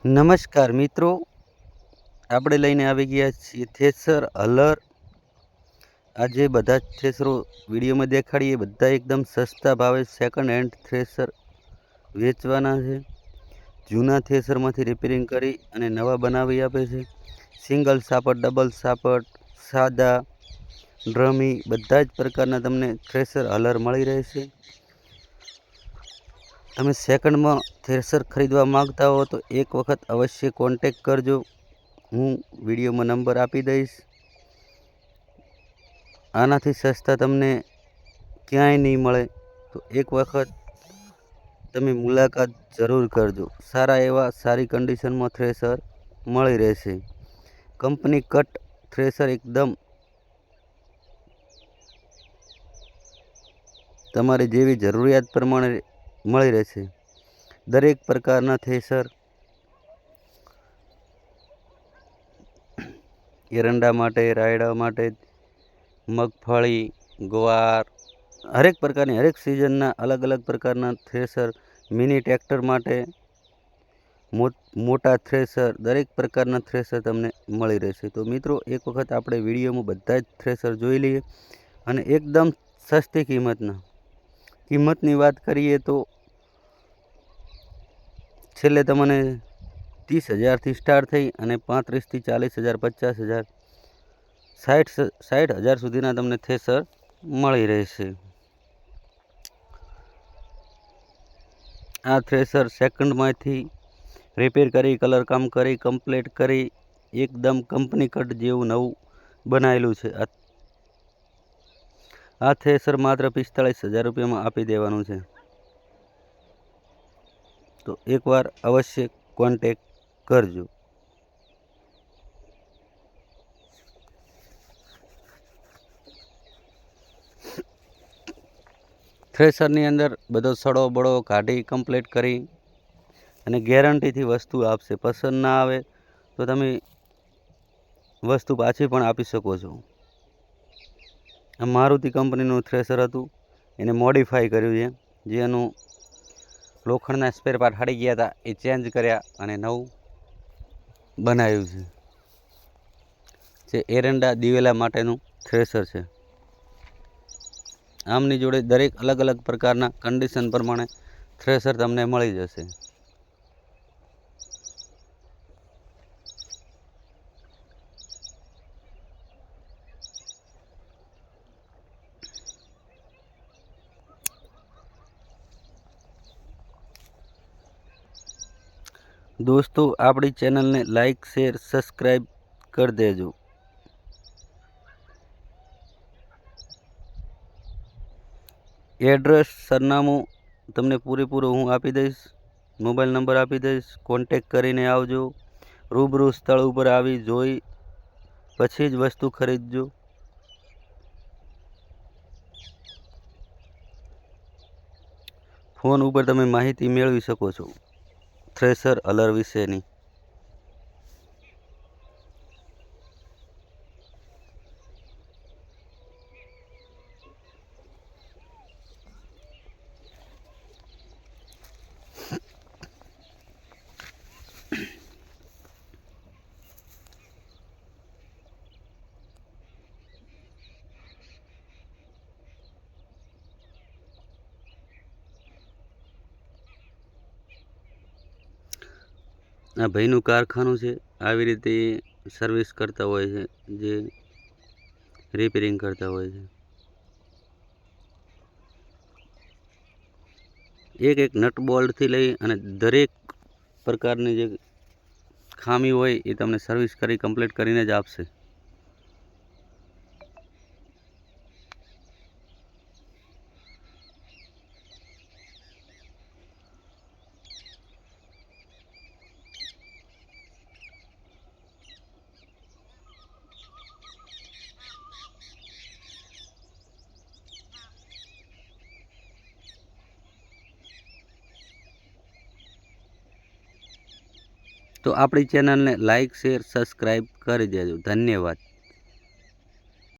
નમસ્કાર મિત્રો, આપણે લઈને આવી ગયા છીએ થ્રેસર હલર. આજે બધા જ થ્રેસરો વિડીયોમાં દેખાડીએ, બધા એકદમ સસ્તા ભાવે સેકન્ડ હેન્ડ થ્રેસર વેચવાના છે. જૂના થ્રેસરમાંથી રિપેરિંગ કરી અને નવા બનાવી આપે છે. સિંગલ સાપટ, ડબલ સાપટ, સાદા, ડ્રમી બધા જ પ્રકારના તમને થ્રેસર હલર મળી રહેશે. તમે સેકન્ડમાં થ્રેસર ખરીદવા માગતા હો તો એક વખત અવશ્ય કોન્ટેક કરજો. હું વિડીયોમાં નંબર આપી દઈશ. આનાથી સસ્તા તમને ક્યાંય નહીં મળે, તો એક વખત તમે મુલાકાત જરૂર કરજો. સારા એવા સારી કન્ડિશનમાં થ્રેસર મળી રહેશે. કંપની કટ થ્રેસર એકદમ તમારી જેવી જરૂરિયાત પ્રમાણે મળી રહેશે. દરેક પ્રકારના થ્રેસર, એરંડા માટે, રાયડા માટે, મગફળી, ગુવાર, હરેક પ્રકારની હરેક સિઝનના અલગ અલગ પ્રકારના થ્રેસર, મિની ટ્રેક્ટર માટે, મોટા થ્રેસર, દરેક પ્રકારના થ્રેસર તમને મળી રહેશે. તો મિત્રો, એક વખત આપણે વિડીયોમાં બધા જ થ્રેસર જોઈ લઈએ અને એકદમ સસ્તી કિંમતની વાત કરીએ તો છેલ્લે તમને 30,000થી સ્ટાર્ટ થઈ અને 35,000થી 40,000, 50,000, 60,000 સુધીના તમને થ્રેસર મળી રહેશે. આ થ્રેસર સેકન્ડમાંથી રિપેર કરી, કલર કામ કરી, કમ્પ્લીટ કરી એકદમ કંપની કટ જેવું નવું બનાવેલું છે. આ થ્રેસર માત્ર 45,000 રૂપિયામાં આપી દેવાનું છે. તો એકવાર અવશ્ય કોન્ટેક કરજો. થ્રેસરની અંદર બધો સડો બળો કાઢી કમ્પ્લીટ કરી અને ગેરંટીથી વસ્તુ આપશે. પસંદ ના આવે તો તમે વસ્તુ પાછી પણ આપી શકો છો. આ મારુતિ કંપનીનું થ્રેસર હતું, એને મોડિફાઈ કર્યું છે. જેનું લોખંડના સ્પેર પાર્ટ હળી ગયા હતા એ ચેન્જ કર્યા અને નવું બનાવ્યું છે. જે એરંડા દિવેલા માટેનું થ્રેસર છે. આમની જોડે દરેક અલગ અલગ પ્રકારના કન્ડિશન પ્રમાણે થ્રેસર તમને મળી જશે. દોસ્તો, આપણી ચેનલને લાઈક, શેર, સબસ્ક્રાઈબ કરી દેજો. એડ્રેસ, સરનામું તમને પૂરેપૂરું હું આપી દઈશ. મોબાઈલ નંબર આપી દઈશ. કોન્ટેક કરીને આવજો. રૂબરૂ સ્થળ ઉપર આવી જોઈ પછી જ વસ્તુ ખરીદજો. ફોન ઉપર તમે માહિતી મેળવી શકો છો થ્રેસર હલર વિશેની. આ ભાઈનું કારખાનું છે. આવી રીતે સર્વિસ કરતા હોય છે, જે રિપેરિંગ કરતા હોય છે. એક એક નટ બોલ્ટથી લઈ અને દરેક પ્રકારની જે ખામી હોય એ તમને સર્વિસ કરી કમ્પ્લીટ કરીને જ આપશે. તો આપણી ચેનલને લાઈક, શેર, સબસ્ક્રાઈબ કરી દેજો. ધન્યવાદ.